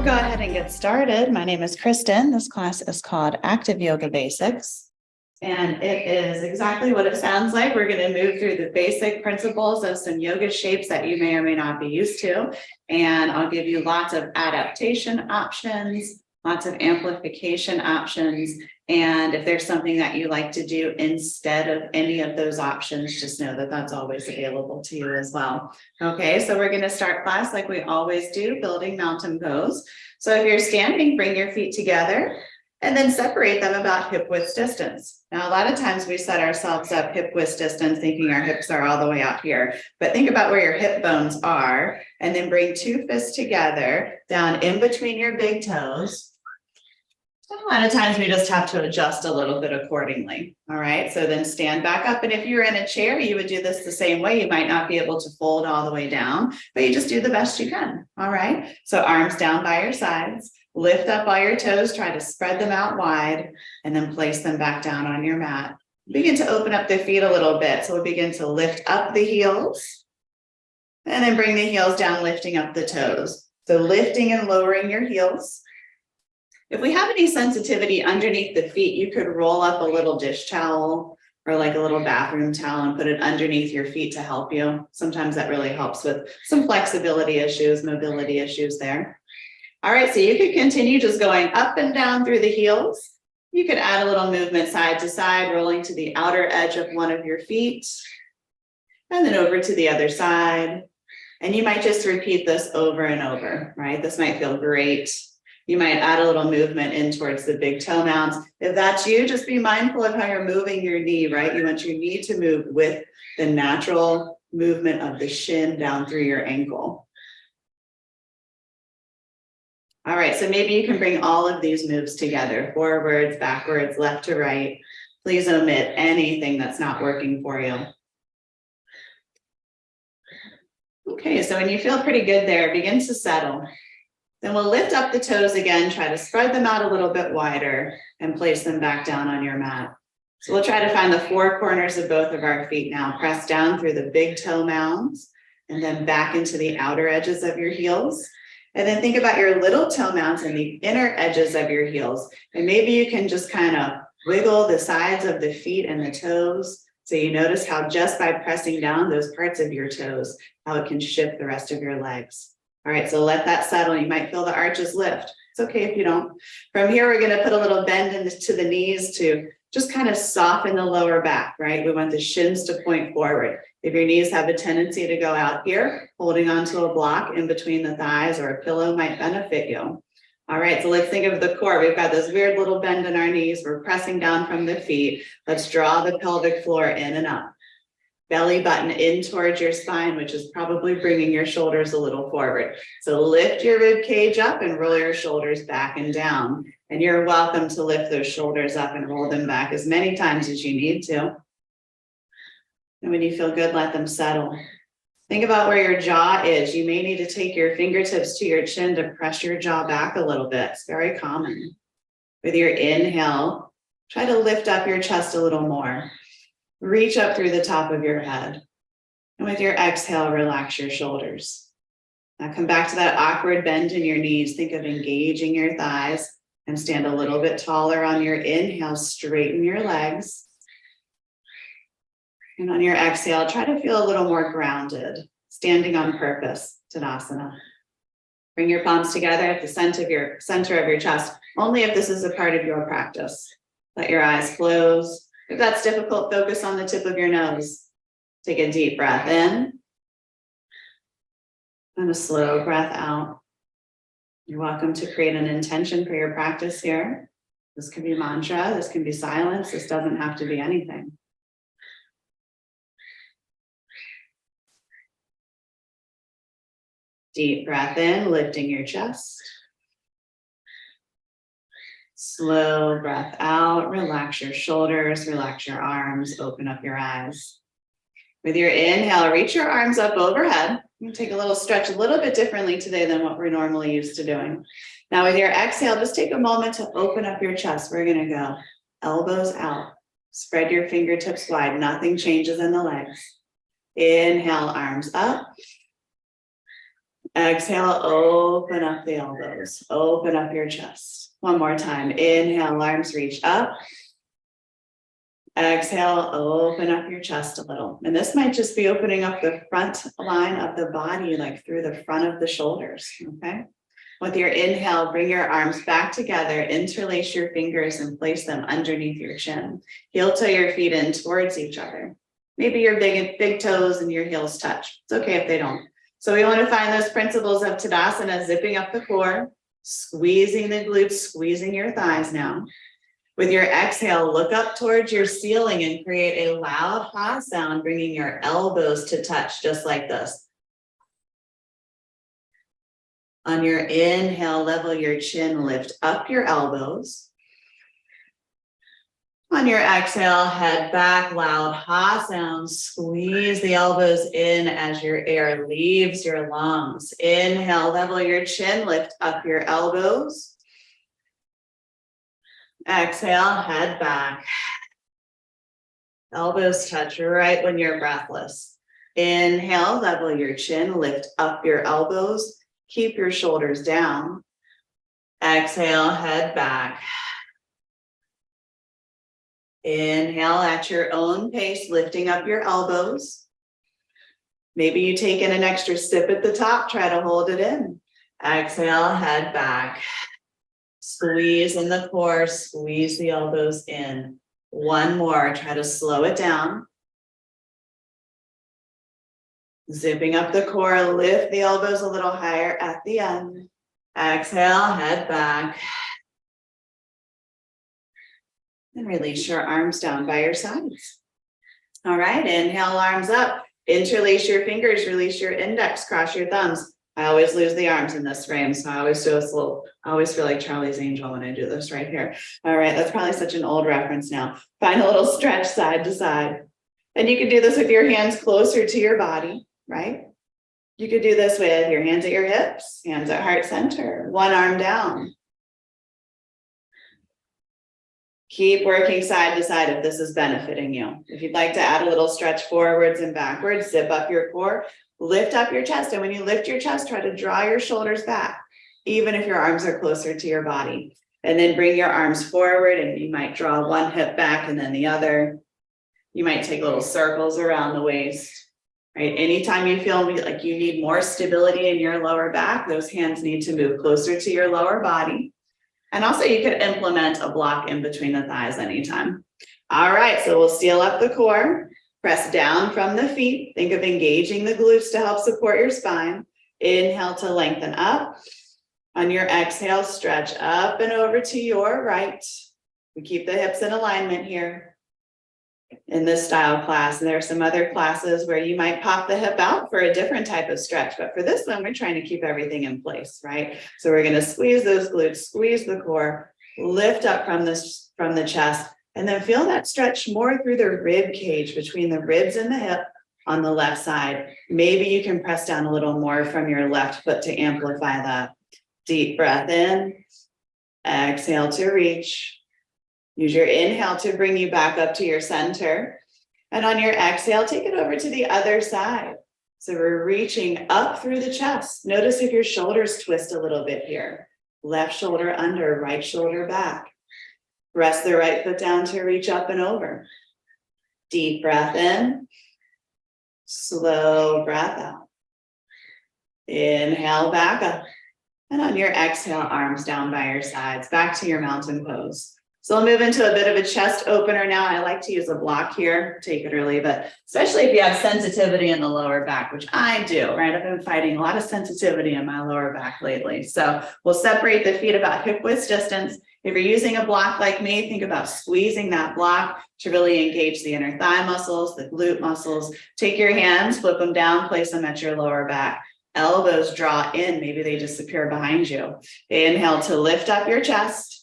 go ahead and get started. My name is Kristen. This class is called Active Yoga Basics. And it is exactly what it sounds like. We're going to move through the basic principles of some yoga shapes that you may or may not be used to. And I'll give you lots of adaptation options, lots of amplification options. And if there's something that you like to do instead of any of those options, just know that that's always available to you as well. Okay, so we're going to start class like we always do, building mountain pose. So if you're standing, bring your feet together and then separate them about hip width distance. Now, a lot of times we set ourselves up hip width distance thinking our hips are all the way out here, but think about where your hip bones are and then bring two fists together down in between your big toes. And a lot of times we just have to adjust a little bit accordingly. All right, so then stand back up. And if you're in a chair, you would do this the same way. You might not be able to fold all the way down, but you just do the best you can. All right, so arms down by your sides. Lift up all your toes, try to spread them out wide, and then place them back down on your mat. Begin to open up the feet a little bit. So we'll begin to lift up the heels, and then bring the heels down, lifting up the toes. So lifting and lowering your heels. If we have any sensitivity underneath the feet, you could roll up a little dish towel or like a little bathroom towel and put it underneath your feet to help you. Sometimes that really helps with some flexibility issues, mobility issues there. All right, so you could continue just going up and down through the heels. You could add a little movement side to side, rolling to the outer edge of one of your feet, and then over to the other side. And you might just repeat this over and over, right? This might feel great. You might add a little movement in towards the big toe mounds. If that's you, just be mindful of how you're moving your knee, right? You want your knee to move with the natural movement of the shin down through your ankle. All right, so maybe you can bring all of these moves together, forwards, backwards, left to right. Please omit anything that's not working for you. Okay, so when you feel pretty good there, begin to settle. Then we'll lift up the toes again, try to spread them out a little bit wider and place them back down on your mat. So we'll try to find the four corners of both of our feet now. Press down through the big toe mounds and then back into the outer edges of your heels. And then think about your little toe mounds and the inner edges of your heels. And maybe you can just kind of wiggle the sides of the feet and the toes. So you notice how just by pressing down those parts of your toes, how it can shift the rest of your legs. All right, so let that settle. You might feel the arches lift. It's okay if you don't. From here, we're going to put a little bend into the knees to just kind of soften the lower back, right? We want the shins to point forward. If your knees have a tendency to go out here, holding onto a block in between the thighs or a pillow might benefit you. All right, so let's think of the core. We've got this weird little bend in our knees. We're pressing down from the feet. Let's draw the pelvic floor in and up. Belly button in towards your spine, which is probably bringing your shoulders a little forward. So lift your rib cage up and roll your shoulders back and down. And you're welcome to lift those shoulders up and roll them back as many times as you need to. And when you feel good, let them settle. Think about where your jaw is. You may need to take your fingertips to your chin to press your jaw back a little bit. It's very common. With your inhale, try to lift up your chest a little more. Reach up through the top of your head. And with your exhale, relax your shoulders. Now come back to that awkward bend in your knees. Think of engaging your thighs and stand a little bit taller on your inhale. Straighten your legs. And on your exhale, try to feel a little more grounded, standing on purpose, Tadasana. Bring your palms together at the center of your chest, only if this is a part of your practice. Let your eyes close. If that's difficult, focus on the tip of your nose. Take a deep breath in and a slow breath out. You're welcome to create an intention for your practice here. This can be mantra, this can be silence, this doesn't have to be anything. Deep breath in, lifting your chest. Slow breath out, relax your shoulders, relax your arms, open up your eyes. With your inhale, reach your arms up overhead. You take a little stretch a little bit differently today than what we're normally used to doing. Now with your exhale, just take a moment to open up your chest. We're gonna go elbows out. Spread your fingertips wide, nothing changes in the legs. Inhale, arms up. Exhale, open up the elbows, open up your chest. One more time. Inhale, arms reach up. Exhale, open up your chest a little. And this might just be opening up the front line of the body, like through the front of the shoulders, okay? With your inhale, bring your arms back together, interlace your fingers and place them underneath your chin. Heel toe your feet in towards each other. Maybe your big toes and your heels touch. It's okay if they don't. So we want to find those principles of Tadasana, zipping up the core, squeezing the glutes, squeezing your thighs now. With your exhale, look up towards your ceiling and create a loud ha sound, bringing your elbows to touch just like this. On your inhale, level your chin, lift up your elbows. On your exhale, head back, loud ha sound, squeeze the elbows in as your air leaves your lungs. Inhale, level your chin, lift up your elbows. Exhale, head back. Elbows touch right when you're breathless. Inhale, level your chin, lift up your elbows. Keep your shoulders down. Exhale, head back. Inhale at your own pace, lifting up your elbows. Maybe you take in an extra sip at the top, try to hold it in. Exhale, head back. Squeeze in the core, squeeze the elbows in. One more, try to slow it down. Zipping up the core, lift the elbows a little higher at the end. Exhale, head back. And release your arms down by your sides. All right, inhale, arms up. Interlace your fingers, release your index, cross your thumbs. I always lose the arms in this frame, so I always do this little, I always feel like Charlie's Angel when I do this right here. All right, that's probably such an old reference now. Find a little stretch side to side. And you can do this with your hands closer to your body, right? You could do this with your hands at your hips, hands at heart center, one arm down. Keep working side to side if this is benefiting you. If you'd like to add a little stretch forwards and backwards, zip up your core, lift up your chest. And when you lift your chest, try to draw your shoulders back, even if your arms are closer to your body. And then bring your arms forward and you might draw one hip back and then the other. You might take little circles around the waist, right? Anytime you feel like you need more stability in your lower back, those hands need to move closer to your lower body. And also you could implement a block in between the thighs anytime. All right, so we'll seal up the core, press down from the feet. Think of engaging the glutes to help support your spine. Inhale to lengthen up. On your exhale, stretch up and over to your right. We keep the hips in alignment here. In this style class, and there are some other classes where you might pop the hip out for a different type of stretch, but for this one, we're trying to keep everything in place, right? So we're going to squeeze those glutes, squeeze the core, lift up from the chest, and then feel that stretch more through the rib cage between the ribs and the hip on the left side. Maybe you can press down a little more from your left foot to amplify that. Deep breath in, exhale to reach. Use your inhale to bring you back up to your center. And on your exhale, take it over to the other side. So we're reaching up through the chest. Notice if your shoulders twist a little bit here. Left shoulder under, right shoulder back. Press the right foot down to reach up and over. Deep breath in. Slow breath out. Inhale back up. And on your exhale, arms down by your sides, back to your mountain pose. So I'll move into a bit of a chest opener now. I like to use a block here, take it early, but especially if you have sensitivity in the lower back, which I do, right? I've been fighting a lot of sensitivity in my lower back lately. So we'll separate the feet about hip width distance. If you're using a block like me, think about squeezing that block to really engage the inner thigh muscles, the glute muscles. Take your hands, flip them down, place them at your lower back. Elbows draw in, maybe they disappear behind you. Inhale to lift up your chest.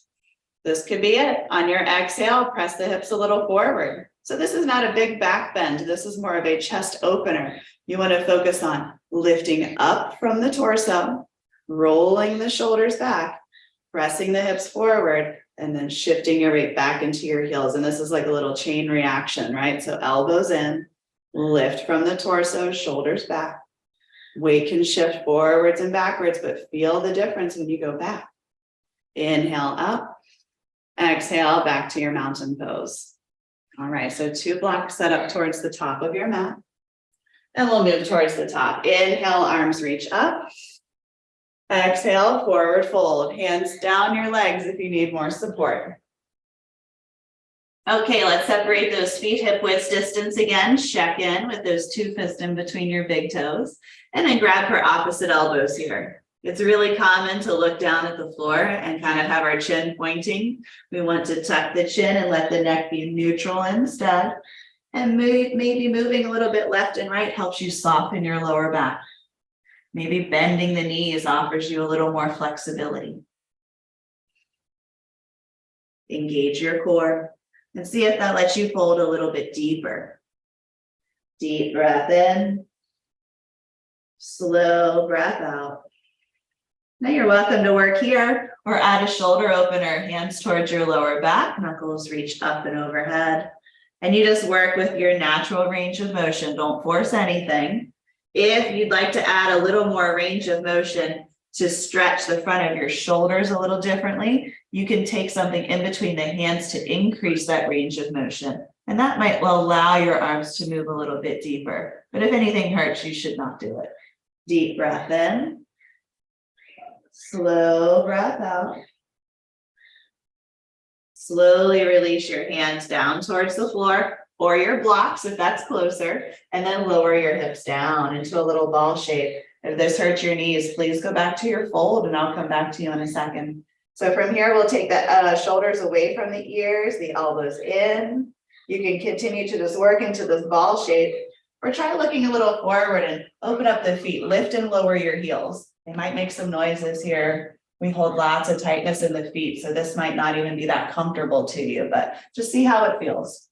This could be it. On your exhale, press the hips a little forward. So this is not a big back bend. This is more of a chest opener. You want to focus on lifting up from the torso, rolling the shoulders back, pressing the hips forward, and then shifting your weight back into your heels. And this is like a little chain reaction, right? So elbows in, lift from the torso, shoulders back, Weight can shift forwards and backwards, but feel the difference when you go back. Inhale up, exhale back to your mountain pose. All right, so 2 blocks set up towards the top of your mat. And we'll move towards the top. Inhale, arms reach up. Exhale, forward fold. Hands down your legs if you need more support. Okay, let's separate those feet hip width distance again. Check in with those 2 fists in between your big toes. And then grab for opposite elbows here. It's really common to look down at the floor and kind of have our chin pointing. We want to tuck the chin and let the neck be neutral instead. And maybe moving a little bit left and right helps you soften your lower back. Maybe bending the knees offers you a little more flexibility. Engage your core and see if that lets you fold a little bit deeper. Deep breath in. Slow breath out. Now you're welcome to work here or add a shoulder opener, hands towards your lower back, knuckles reach up and overhead. And you just work with your natural range of motion. Don't force anything. If you'd like to add a little more range of motion to stretch the front of your shoulders a little differently, you can take something in between the hands to increase that range of motion. And that might allow your arms to move a little bit deeper. But if anything hurts, you should not do it. Deep breath in. Slow breath out. Slowly release your hands down towards the floor or your blocks if that's closer, and then lower your hips down into a little ball shape. If this hurts your knees, please go back to your fold and I'll come back to you in a second. So from here, we'll take the shoulders away from the ears, the elbows in. You can continue to just work into this ball shape or try looking a little forward and open up the feet, lift and lower your heels. They might make some noises here. We hold lots of tightness in the feet, so this might not even be that comfortable to you, but just see how it feels.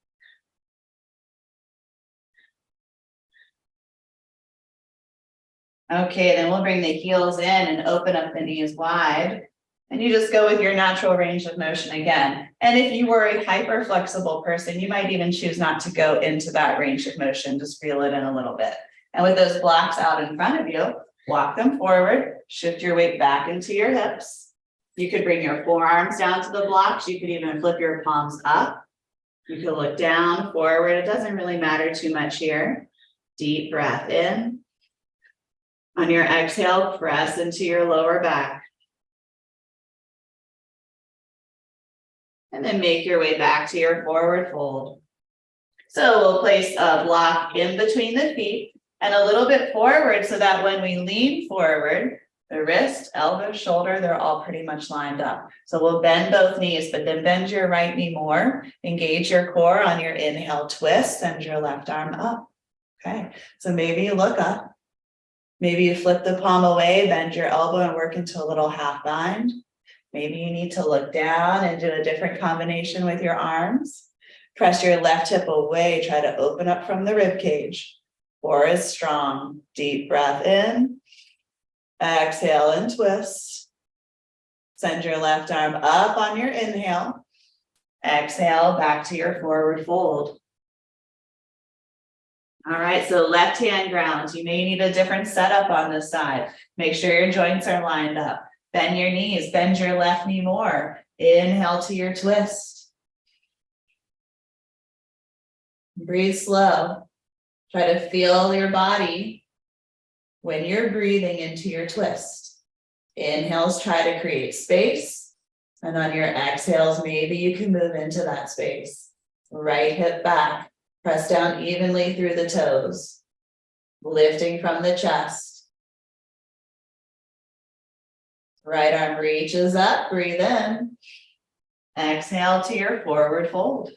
Okay, then we'll bring the heels in and open up the knees wide. And you just go with your natural range of motion again. And if you were a hyper flexible person, you might even choose not to go into that range of motion, just reel it in a little bit. And with those blocks out in front of you, walk them forward, shift your weight back into your hips. You could bring your forearms down to the blocks. You could even flip your palms up. You could look down, forward. It doesn't really matter too much here. Deep breath in. On your exhale, press into your lower back. And then make your way back to your forward fold. So we'll place a block in between the feet and a little bit forward so that when we lean forward, the wrist, elbow, shoulder, they're all pretty much lined up. So we'll bend both knees, but then bend your right knee more. Engage your core on your inhale, twist, send your left arm up. Okay, so maybe you look up. Maybe you flip the palm away, bend your elbow and work into a little half bind. Maybe you need to look down and do a different combination with your arms. Press your left hip away, try to open up from the rib cage. Core is strong. Deep breath in. Exhale and twist. Send your left arm up on your inhale. Exhale back to your forward fold. All right, so left hand grounds. You may need a different setup on this side. Make sure your joints are lined up. Bend your knees, bend your left knee more. Inhale to your twist. Breathe slow. Try to feel your body when you're breathing into your twist. Inhales, try to create space. And on your exhales, maybe you can move into that space. Right hip back. Press down evenly through the toes. Lifting from the chest. Right arm reaches up, breathe in. Exhale to your forward fold.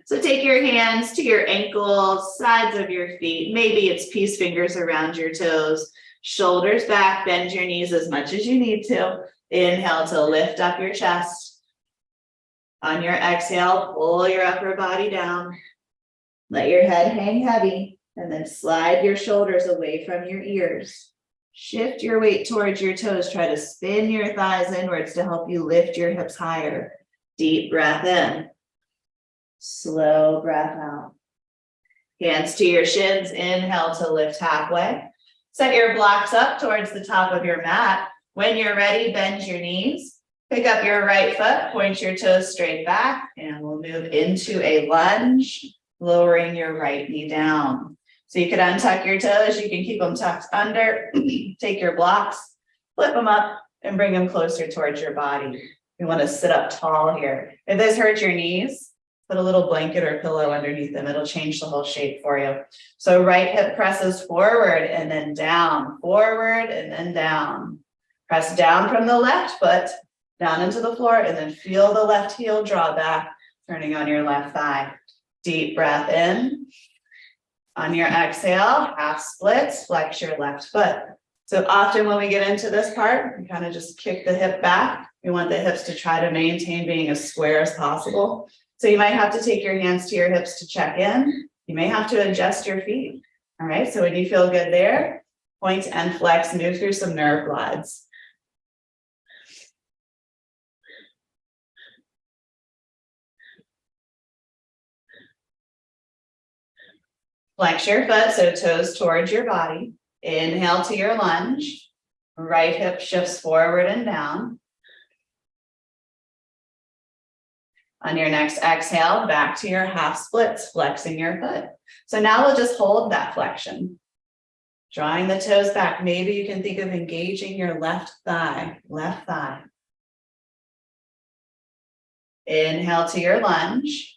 So take your hands to your ankles, sides of your feet. Maybe it's peace fingers around your toes. Shoulders back, bend your knees as much as you need to. Inhale to lift up your chest. On your exhale, pull your upper body down. Let your head hang heavy and then slide your shoulders away from your ears. Shift your weight towards your toes. Try to spin your thighs inwards to help you lift your hips higher. Deep breath in. Slow breath out. Hands to your shins. Inhale to lift halfway. Set your blocks up towards the top of your mat. When you're ready, bend your knees. Pick up your right foot, point your toes straight back, and we'll move into a lunge, lowering your right knee down. So you can untuck your toes, you can keep them tucked under, take your blocks, flip them up, and bring them closer towards your body. You want to sit up tall here. If this hurts your knees, put a little blanket or pillow underneath them. It'll change the whole shape for you. So right hip presses forward and then down, forward and then down. Press down from the left foot, down into the floor, and then feel the left heel draw back, turning on your left thigh. Deep breath in. On your exhale, half splits, flex your left foot. So often when we get into this part, we kind of just kick the hip back. We want the hips to try to maintain being as square as possible. So you might have to take your hands to your hips to check in. You may have to adjust your feet. All right, so when you feel good there, point and flex, move through some nerve glides. Flex your foot, so toes towards your body. Inhale to your lunge. Right hip shifts forward and down. On your next exhale, back to your half splits, flexing your foot. So now we'll just hold that flexion. Drawing the toes back. Maybe you can think of engaging your left thigh, left thigh. Inhale to your lunge.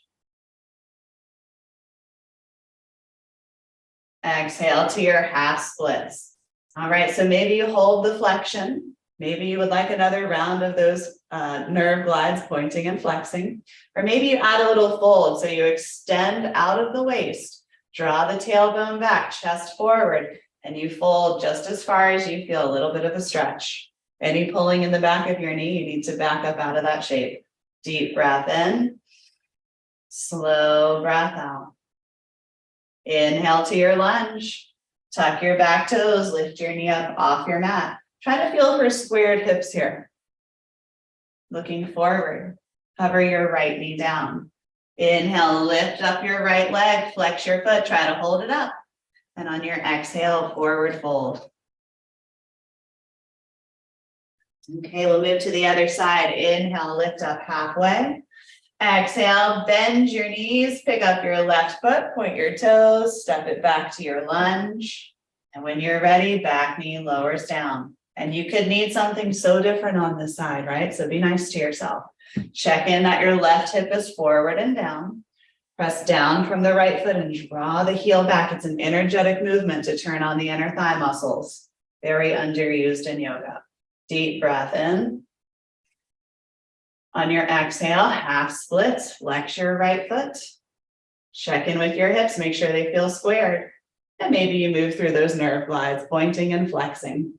Exhale to your half splits. All right, so maybe you hold the flexion. Maybe you would like another round of those nerve glides, pointing and flexing. Or maybe you add a little fold, so you extend out of the waist, draw the tailbone back, chest forward, and you fold just as far as you feel a little bit of a stretch. Any pulling in the back of your knee, you need to back up out of that shape. Deep breath in, slow breath out. Inhale to your lunge. Tuck your back toes, lift your knee up off your mat. Try to feel for squared hips here. Looking forward, hover your right knee down. Inhale, lift up your right leg, flex your foot, try to hold it up. And on your exhale, forward fold. Okay, we'll move to the other side. Inhale, lift up halfway. Exhale, bend your knees, pick up your left foot, point your toes, step it back to your lunge. And when you're ready, back knee lowers down. And you could need something so different on this side, right? So be nice to yourself. Check in that your left hip is forward and down. Press down from the right foot and draw the heel back. It's an energetic movement to turn on the inner thigh muscles. Very underused in yoga. Deep breath in. On your exhale, half splits, flex your right foot. Check in with your hips, make sure they feel squared. And maybe you move through those nerve glides, pointing and flexing.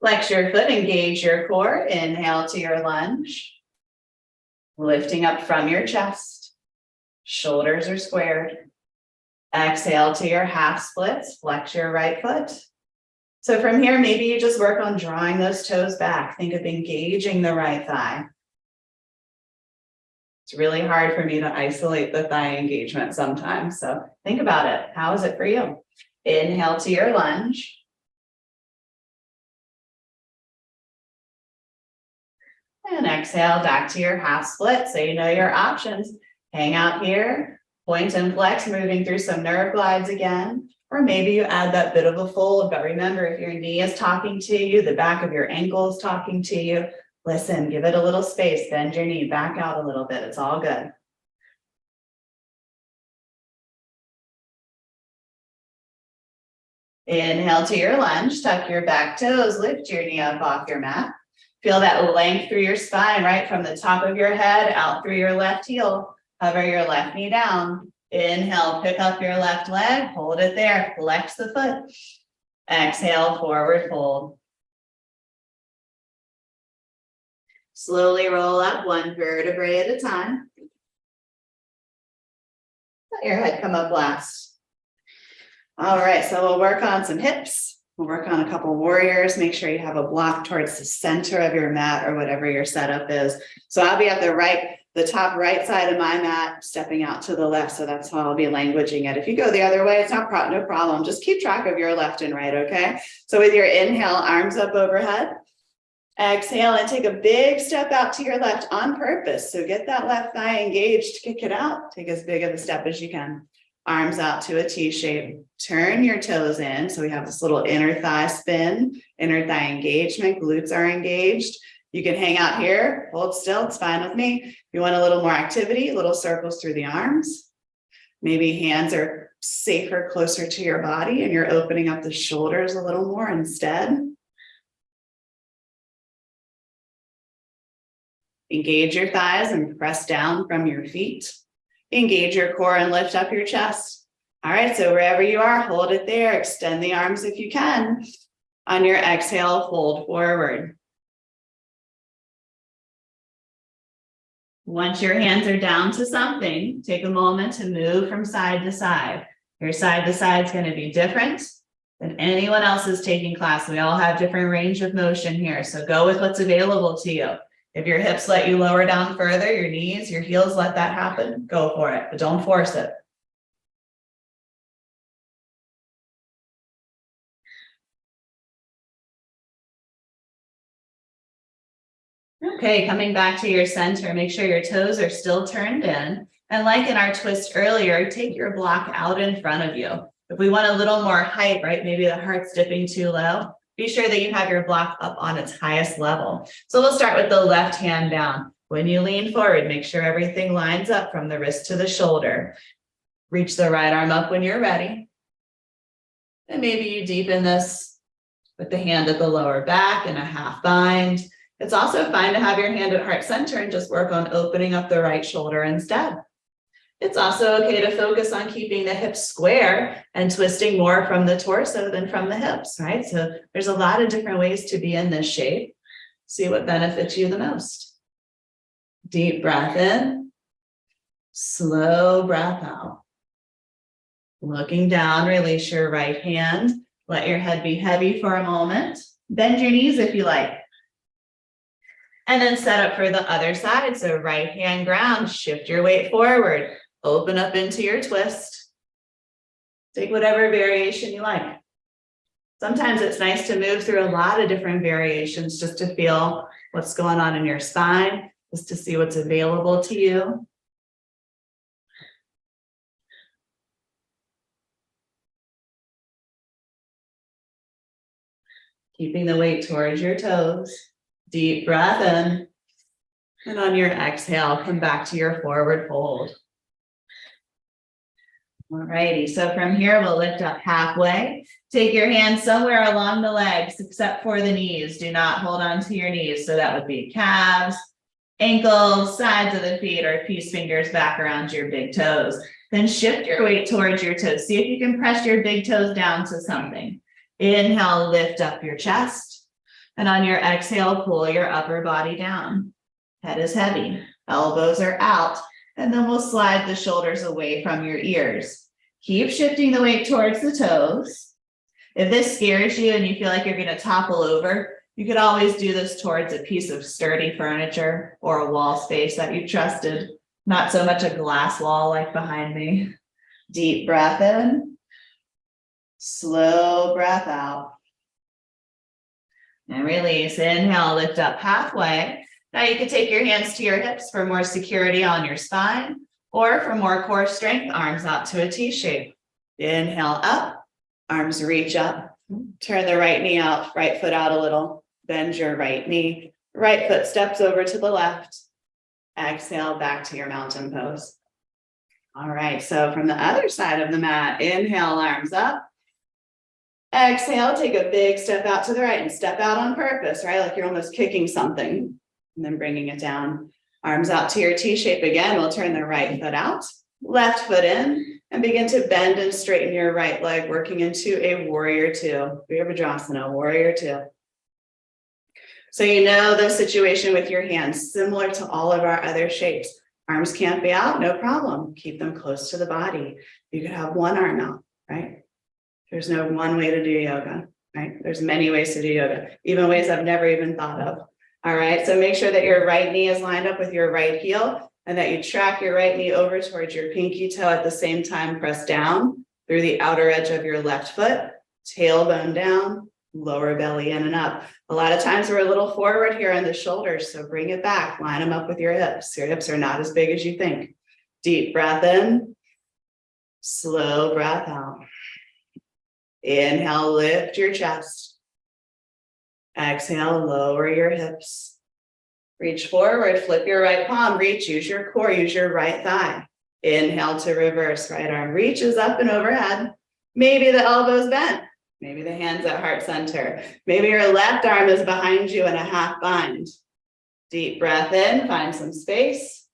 Flex your foot, engage your core. Inhale to your lunge. Lifting up from your chest. Shoulders are squared. Exhale to your half splits, flex your right foot. So from here, maybe you just work on drawing those toes back. Think of engaging the right thigh. It's really hard for me to isolate the thigh engagement sometimes. So think about it. How is it for you? Inhale to your lunge. And exhale back to your half split. So you know your options. Hang out here. Point and flex, moving through some nerve glides again. Or maybe you add that bit of a fold, but remember, if your knee is talking to you, the back of your ankle is talking to you, listen, give it a little space, bend your knee, back out a little bit, it's all good. Inhale to your lunge, tuck your back toes, lift your knee up off your mat. Feel that length through your spine, right from the top of your head, out through your left heel. Hover your left knee down. Inhale, pick up your left leg, hold it there, flex the foot. Exhale, forward fold. Slowly roll up one vertebrae at a time. Let your head come up last. All right, so we'll work on some hips. We'll work on a couple warriors. Make sure you have a block towards the center of your mat or whatever your setup is. So I'll be at the the top right side of my mat, stepping out to the left. So that's how I'll be languaging it. If you go the other way, it's no problem. Just keep track of your left and right, okay? So with your inhale, arms up overhead. Exhale and take a big step out to your left on purpose. So get that left thigh engaged, kick it out. Take as big of a step as you can. Arms out to a T shape. Turn your toes in. So we have this little inner thigh spin, inner thigh engagement, glutes are engaged. You can hang out here, hold still, it's fine with me. If you want a little more activity, little circles through the arms. Maybe hands are safer, closer to your body, and you're opening up the shoulders a little more instead. Engage your thighs and press down from your feet. Engage your core and lift up your chest. All right, so wherever you are, hold it there. Extend the arms if you can. On your exhale, fold forward. Once your hands are down to something, take a moment to move from side to side. Your side to side is going to be different than anyone else's taking class. We all have different range of motion here, so go with what's available to you. If your hips let you lower down further, your knees, your heels let that happen, go for it, but don't force it. Okay, coming back to your center, make sure your toes are still turned in. And like in our twist earlier, take your block out in front of you. If we want a little more height, right, maybe the heart's dipping too low, be sure that you have your block up on its highest level. So we'll start with the left hand down. When you lean forward, make sure everything lines up from the wrist to the shoulder. Reach the right arm up when you're ready. And maybe you deepen this with the hand at the lower back in a half bind. It's also fine to have your hand at heart center and just work on opening up the right shoulder instead. It's also okay to focus on keeping the hips square and twisting more from the torso than from the hips, right? So there's a lot of different ways to be in this shape. See what benefits you the most. Deep breath in, slow breath out. Looking down, release your right hand. Let your head be heavy for a moment. Bend your knees if you like. And then set up for the other side. So right hand ground, shift your weight forward. Open up into your twist. Take whatever variation you like. Sometimes it's nice to move through a lot of different variations just to feel what's going on in your spine, just to see what's available to you. Keeping the weight towards your toes. Deep breath in. And on your exhale, come back to your forward fold. All righty, so from here, we'll lift up halfway. Take your hands somewhere along the legs, except for the knees. Do not hold on to your knees. So that would be calves, ankles, sides of the feet, or peace fingers back around your big toes. Then shift your weight towards your toes. See if you can press your big toes down to something. Inhale, lift up your chest. And on your exhale, pull your upper body down. Head is heavy, elbows are out, and then we'll slide the shoulders away from your ears. Keep shifting the weight towards the toes. If this scares you and you feel like you're going to topple over, you could always do this towards a piece of sturdy furniture or a wall space that you trusted, not so much a glass wall like behind me. Deep breath in, slow breath out. And release. Inhale, lift up halfway. Now you can take your hands to your hips for more security on your spine, or for more core strength, arms out to a T shape. Inhale up, arms reach up. Turn the right knee out, right foot out a little. Bend your right knee. Right foot steps over to the left. Exhale back to your mountain pose. All right, so from the other side of the mat, inhale, arms up. Exhale, take a big step out to the right and step out on purpose, right? Like you're almost kicking something and then bringing it down. Arms out to your T shape again. We'll turn the right foot out, left foot in, and begin to bend and straighten your right leg, working into a warrior two. Virabhadrasana, warrior two. So you know the situation with your hands, similar to all of our other shapes. Arms can't be out, no problem. Keep them close to the body. You could have one arm out, right? There's no one way to do yoga, right? There's many ways to do yoga, even ways I've never even thought of. All right, so make sure that your right knee is lined up with your right heel and that you track your right knee over towards your pinky toe at the same time, press down through the outer edge of your left foot, tailbone down, lower belly in and up. A lot of times we're a little forward here on the shoulders, so bring it back, line them up with your hips. Your hips are not as big as you think. Deep breath in, slow breath out. Inhale, lift your chest. Exhale, lower your hips. Reach forward, flip your right palm, reach, use your core, use your right thigh. Inhale to reverse, right arm reaches up and overhead. Maybe the elbow's bent. Maybe the hand's at heart center. Maybe your left arm is behind you in a half bind. Deep breath in, find some space.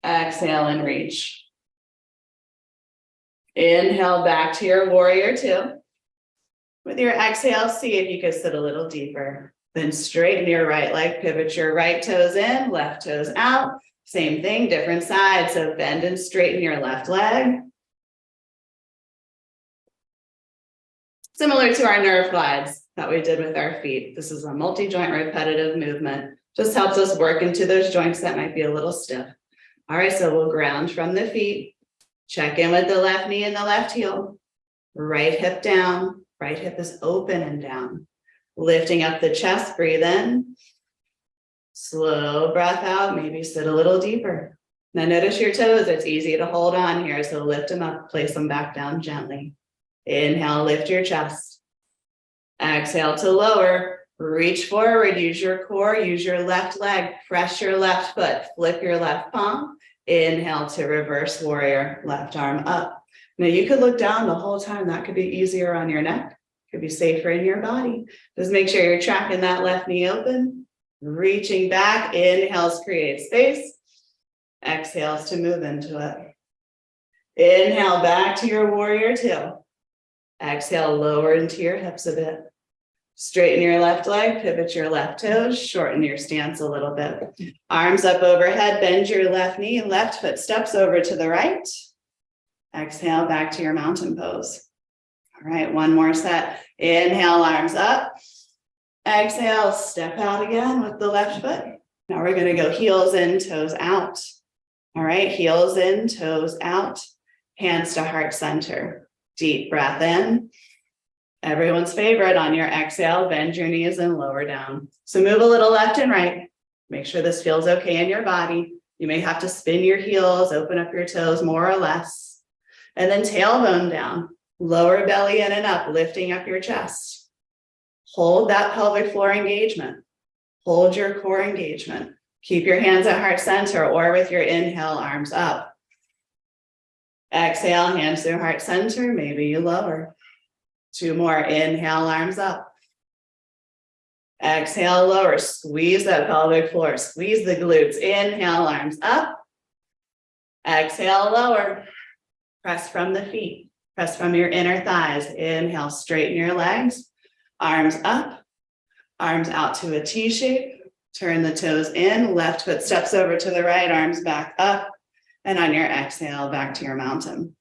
Exhale and reach. Inhale back to your warrior two. With your exhale, see if you could sit a little deeper. Then straighten your right leg, pivot your right toes in, left toes out. Same thing, different side. So bend and straighten your left leg. Similar to our nerve glides that we did with our feet. This is a multi-joint repetitive movement. Just helps us work into those joints that might be a little stiff. All right, so we'll ground from the feet. Check in with the left knee and the left heel. Right hip down. Right hip is open and down. Lifting up the chest, breathe in. Slow breath out, maybe sit a little deeper. Now notice your toes, it's easy to hold on here, so lift them up, place them back down gently. Inhale, lift your chest. Exhale to lower, reach forward, use your core, use your left leg, press your left foot, flip your left palm. Inhale to reverse warrior, left arm up. Now you could look down the whole time, that could be easier on your neck. Could be safer in your body. Just make sure you're tracking that left knee open, reaching back, inhales, create space, exhales to move into it. Inhale back to your warrior two. Exhale, lower into your hips a bit. Straighten your left leg, pivot your left toes, shorten your stance a little bit. Arms up overhead, bend your left knee, left foot steps over to the right. Exhale, back to your mountain pose. All right, one more set. Inhale, arms up. Exhale, step out again with the left foot. Now we're going to go heels in, toes out. All right, heels in, toes out. Hands to heart center. Deep breath in. Everyone's favorite, on your exhale, bend your knees and lower down. So move a little left and right. Make sure this feels okay in your body. You may have to spin your heels, open up your toes more or less. And then tailbone down. Lower belly in and up, lifting up your chest. Hold that pelvic floor engagement. Hold your core engagement. Keep your hands at heart center or with your inhale, arms up. Exhale, hands through heart center. Maybe you lower. Two more. Inhale, arms up. Exhale, lower. Squeeze that pelvic floor. Squeeze the glutes. Inhale, arms up. Exhale, lower. Press from the feet. Press from your inner thighs. Inhale, straighten your legs. Arms up. Arms out to a T shape. Turn the toes in. Left foot steps over to the right. Arms back up. And on your exhale, back to your mountain.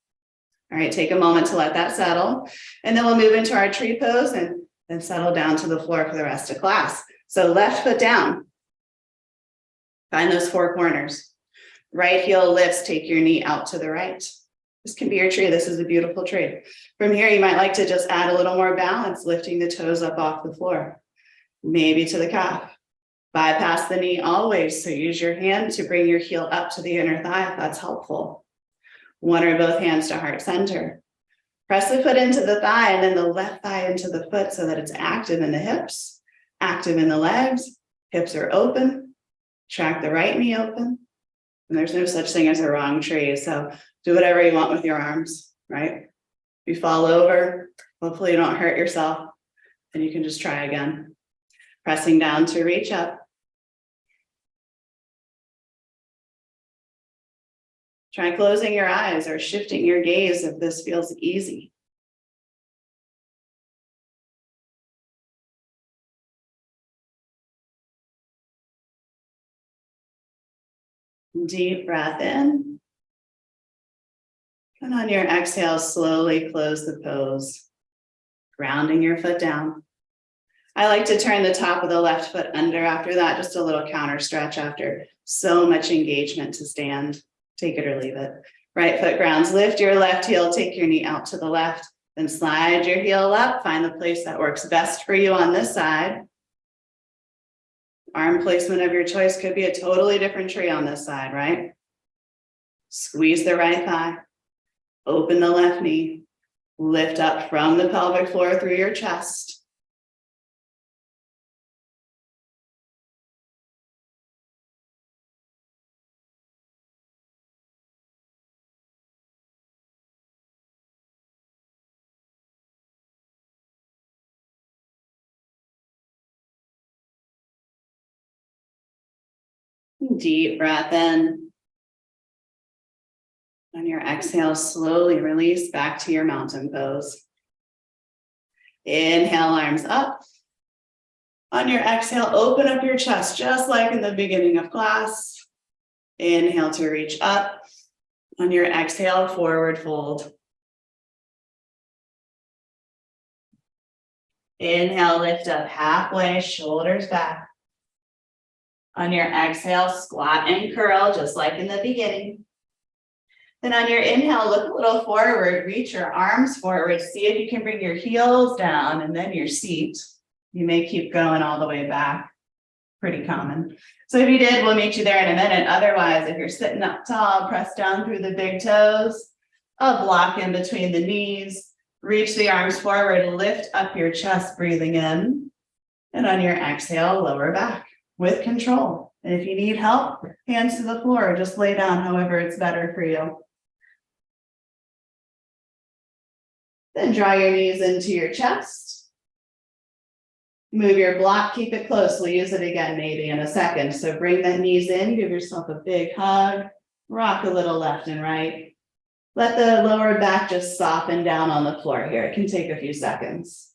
All right, take a moment to let that settle. And then we'll move into our tree pose and then settle down to the floor for the rest of class. So left foot down. Find those four corners. Right heel lifts, take your knee out to the right. This can be your tree. This is a beautiful tree. From here, you might like to just add a little more balance, lifting the toes up off the floor, maybe to the calf. Bypass the knee always. So use your hand to bring your heel up to the inner thigh if that's helpful. One or both hands to heart center. Press the foot into the thigh and then the left thigh into the foot so that it's active in the hips, active in the legs. Hips are open. Track the right knee open. And there's no such thing as a wrong tree. So do whatever you want with your arms, right? If you fall over, hopefully you don't hurt yourself, and you can just try again. Pressing down to reach up. Try closing your eyes or shifting your gaze if this feels easy. Deep breath in. And on your exhale, slowly close the pose, grounding your foot down. I like to turn the top of the left foot under after that, just a little counter stretch after so much engagement to stand. Take it or leave it. Right foot grounds, lift your left heel, take your knee out to the left, then slide your heel up, find the place that works best for you on this side. Arm placement of your choice could be a totally different tree on this side, right? Squeeze the right thigh, open the left knee, lift up from the pelvic floor through your chest. Deep breath in. On your exhale, slowly release back to your mountain pose. Inhale, arms up. On your exhale, open up your chest, just like in the beginning of class. Inhale to reach up. On your exhale, forward fold. Inhale, lift up halfway, shoulders back. On your exhale, squat and curl, just like in the beginning. Then on your inhale, look a little forward, reach your arms forward, see if you can bring your heels down and then your seat. You may keep going all the way back. Pretty common. So if you did, we'll meet you there in a minute. Otherwise, if you're sitting up tall, press down through the big toes, a block in between the knees, reach the arms forward, lift up your chest, breathing in. And on your exhale, lower back with control. And if you need help, hands to the floor, just lay down however it's better for you. Then draw your knees into your chest. Move your block, keep it close. We'll use it again maybe in a second. So bring the knees in, give yourself a big hug, rock a little left and right. Let the lower back just soften down on the floor here. It can take a few seconds.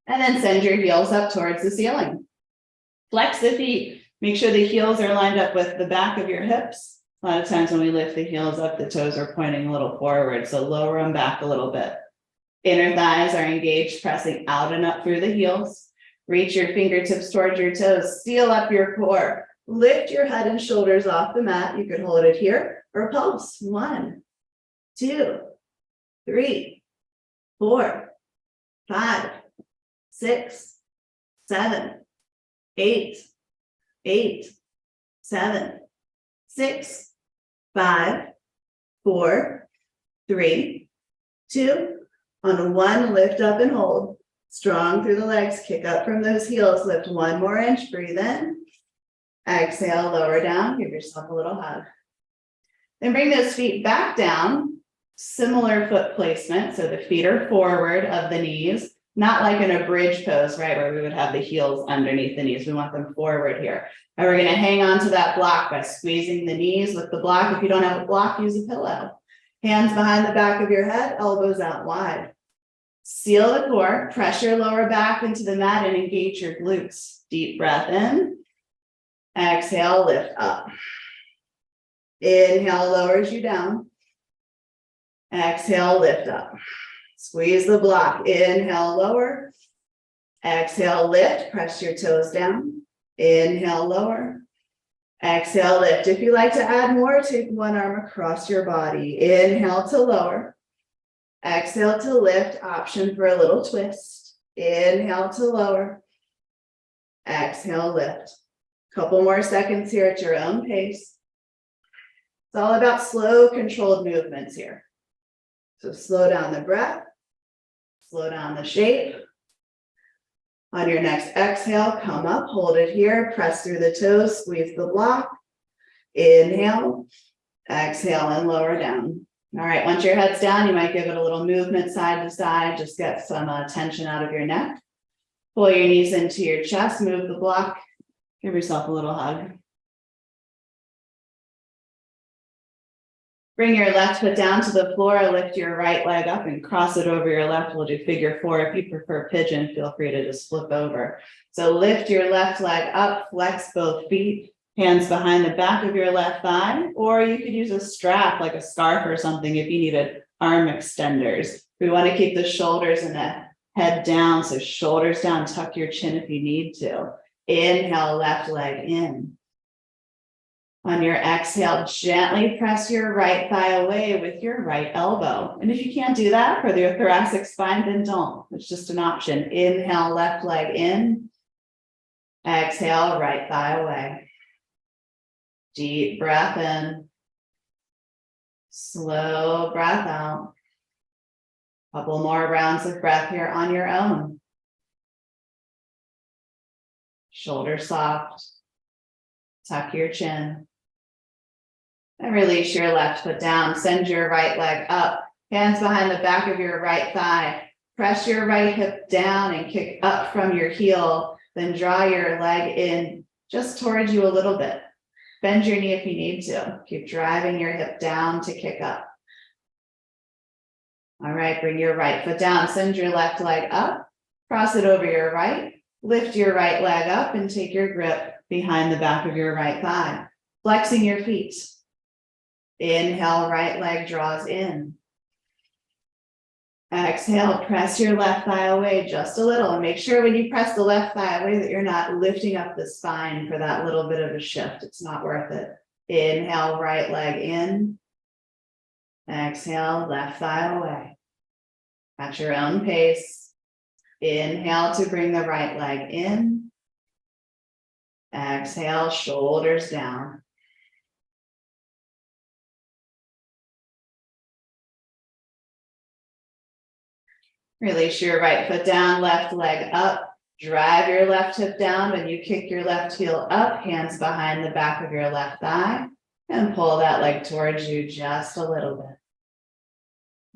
And then send your heels up towards the ceiling. Flex the feet. Make sure the heels are lined up with the back of your hips. A lot of times when we lift the heels up, the toes are pointing a little forward. So lower them back a little bit. Inner thighs are engaged, pressing out and up through the heels. Reach your fingertips towards your toes. Seal up your core. Lift your head and shoulders off the mat. You could hold it here or pulse. 1, 2, 3, 4, 5, 6, 7, 8, 7, 6, 5, 4, 3, 2. On 1, lift up and hold. Strong through the legs. Kick up from those heels. Lift 1 more inch. Breathe in. Exhale, lower down. Give yourself a little hug. Then bring those feet back down. Similar foot placement. So the feet are forward of the knees. Not like in a bridge pose, right, where we would have the heels underneath the knees. We want them forward here. And we're going to hang on to that block by squeezing the knees with the block. If you don't have a block, use a pillow. Hands behind the back of your head, elbows out wide. Seal the core, press your lower back into the mat and engage your glutes. Deep breath in. Exhale, lift up. Inhale, lowers you down. Exhale, lift up. Squeeze the block. Inhale, lower. Exhale, lift. Press your toes down. Inhale, lower. Exhale, lift. If you like to add more, take one arm across your body. Inhale to lower. Exhale to lift. Option for a little twist. Inhale to lower. Exhale, lift. Couple more seconds here at your own pace. It's all about slow, controlled movements here. So slow down the breath. Slow down the shape. On your next exhale, come up, hold it here, press through the toes, squeeze the block. Inhale, exhale, and lower down. All right, once your head's down, you might give it a little movement side to side, just get some tension out of your neck. Pull your knees into your chest, move the block, give yourself a little hug. Bring your left foot down to the floor, lift your right leg up and cross it over your left. We'll do figure 4. If you prefer pigeon, feel free to just flip over. So lift your left leg up, flex both feet, hands behind the back of your left thigh, or you could use a strap like a scarf or something if you needed arm extenders. We want to keep the shoulders and the head down. So shoulders down, tuck your chin if you need to. Inhale, left leg in. On your exhale, gently press your right thigh away with your right elbow. And if you can't do that for the thoracic spine, then don't. It's just an option. Inhale, left leg in. Exhale, right thigh away. Deep breath in. Slow breath out. Couple more rounds of breath here on your own. Shoulders soft. Tuck your chin. And release your left foot down. Send your right leg up. Hands behind the back of your right thigh. Press your right hip down and kick up from your heel. Then draw your leg in just towards you a little bit. Bend your knee if you need to. Keep driving your hip down to kick up. All right, bring your right foot down. Send your left leg up. Cross it over your right. Lift your right leg up and take your grip behind the back of your right thigh. Flexing your feet. Inhale, right leg draws in. Exhale, press your left thigh away just a little. And make sure when you press the left thigh away that you're not lifting up the spine for that little bit of a shift. It's not worth it. Inhale, right leg in. Exhale, left thigh away. At your own pace. Inhale to bring the right leg in. Exhale, shoulders down. Release your right foot down, left leg up. Drive your left hip down when you kick your left heel up, hands behind the back of your left thigh, and pull that leg towards you just a little bit.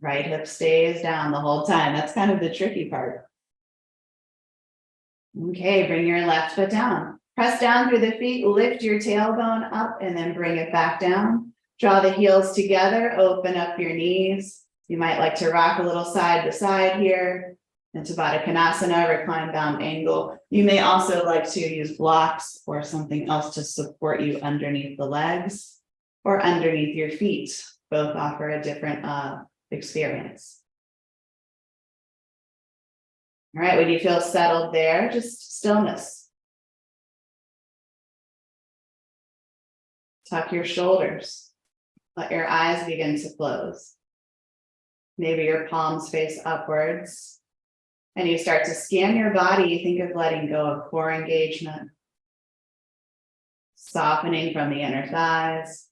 Right hip stays down the whole time. That's kind of the tricky part. Okay, bring your left foot down. Press down through the feet, lift your tailbone up, and then bring it back down. Draw the heels together, open up your knees. You might like to rock a little side to side here. Into Baddha Konasana, recline bound angle. You may also like to use blocks or something else to support you underneath the legs or underneath your feet. Both offer a different experience. All right, when you feel settled there, just stillness. Tuck your shoulders. Let your eyes begin to close. Maybe your palms face upwards. And you start to scan your body. You think of letting go of core engagement. Softening from the inner thighs.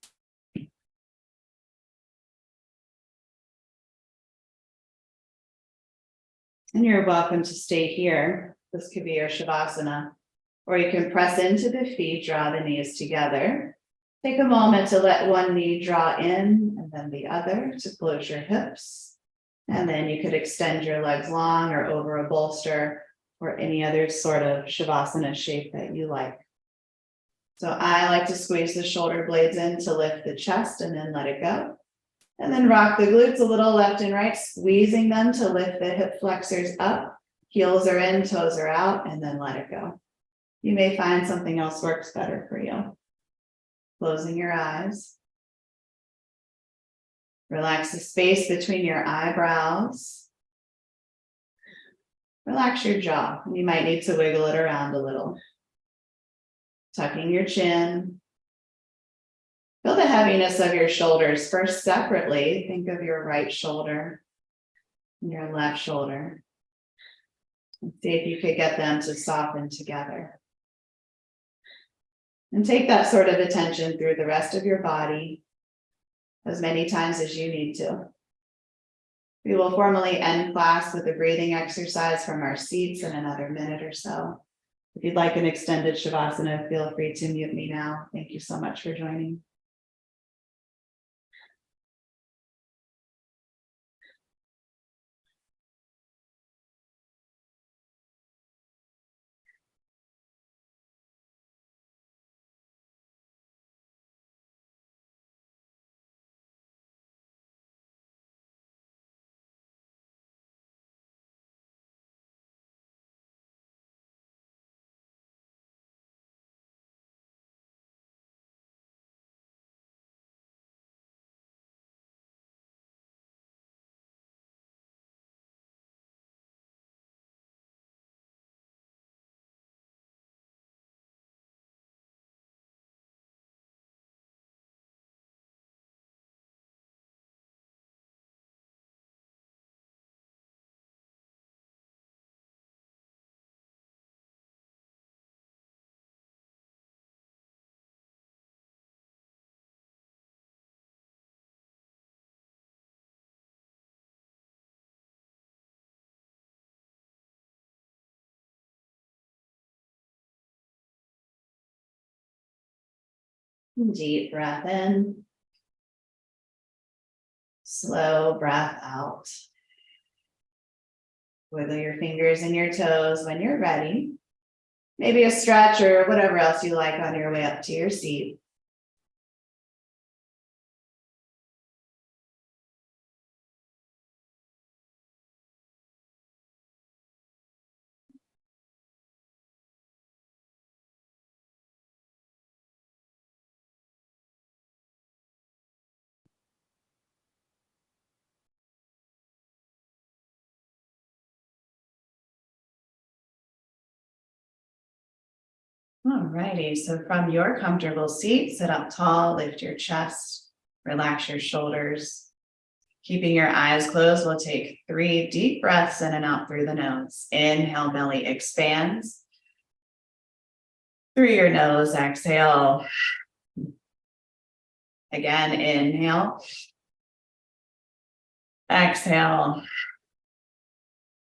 And you're welcome to stay here. This could be your Shavasana. Or you can press into the feet, draw the knees together. Take a moment to let one knee draw in and then the other to close your hips. And then you could extend your legs long or over a bolster or any other sort of Shavasana shape that you like. So I like to squeeze the shoulder blades in to lift the chest and then let it go. And then rock the glutes a little left and right, squeezing them to lift the hip flexors up. Heels are in, toes are out, and then let it go. You may find something else works better for you. Closing your eyes. Relax the space between your eyebrows. Relax your jaw. You might need to wiggle it around a little. Tucking your chin. Feel the heaviness of your shoulders. First, separately, think of your right shoulder and your left shoulder. And see if you could get them to soften together. And take that sort of attention through the rest of your body as many times as you need to. We will formally end class with a breathing exercise from our seats in another minute or so. If you'd like an extended Shavasana, feel free to mute me now. Thank you so much for joining. Deep breath in. Slow breath out. Wiggle your fingers and your toes when you're ready. Maybe a stretch or whatever else you like on your way up to your seat. Alrighty, so from your comfortable seat, sit up tall, lift your chest, relax your shoulders. Keeping your eyes closed, we'll take 3 deep breaths in and out through the nose. Inhale, belly expands. Through your nose, exhale. Again, inhale. Exhale.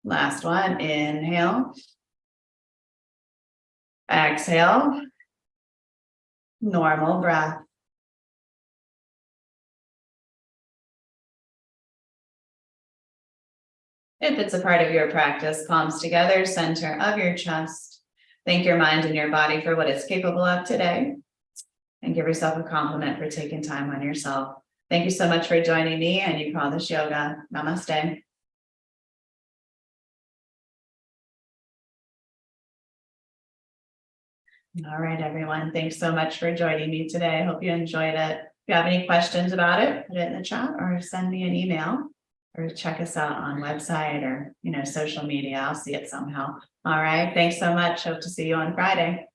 Last one, inhale. Exhale. Normal breath. If it's a part of your practice, palms together, center of your chest. Thank your mind and your body for what it's capable of today. And give yourself a compliment for taking time on yourself. Thank you so much for joining me, and you call this yoga. Namaste. All right, everyone. Thanks so much for joining me today. I hope you enjoyed it. If you have any questions about it, put it in the chat or send me an email or check us out on website or, social media. I'll see it somehow. All right. Thanks so much. Hope to see you on Friday.